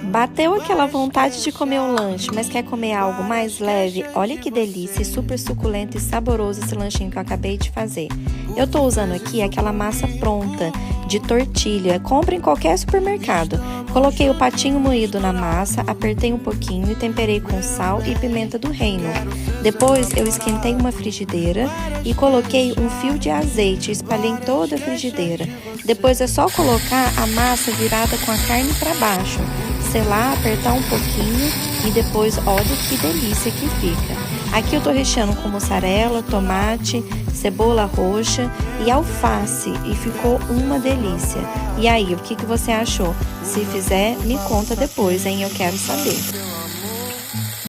Bateu aquela vontade de comer um lanche, mas quer comer algo mais leve? Olha que delícia, super suculento e saboroso esse lanchinho que eu acabei de fazer. Eu tô usando aqui aquela massa pronta de tortilha, compra em qualquer supermercado. Coloquei o patinho moído na massa, apertei um pouquinho e temperei com sal e pimenta do reino. Depois eu esquentei uma frigideira e coloquei um fio de azeite e espalhei em toda a frigideira. Depois é só colocar a massa virada com a carne para baixo. Selar, apertar um pouquinho e depois olha que delícia que fica. Aqui eu tô recheando com mussarela, tomate, cebola roxa e alface e ficou uma delícia. E aí, o que você achou? Se fizer, me conta depois, hein? Eu quero saber.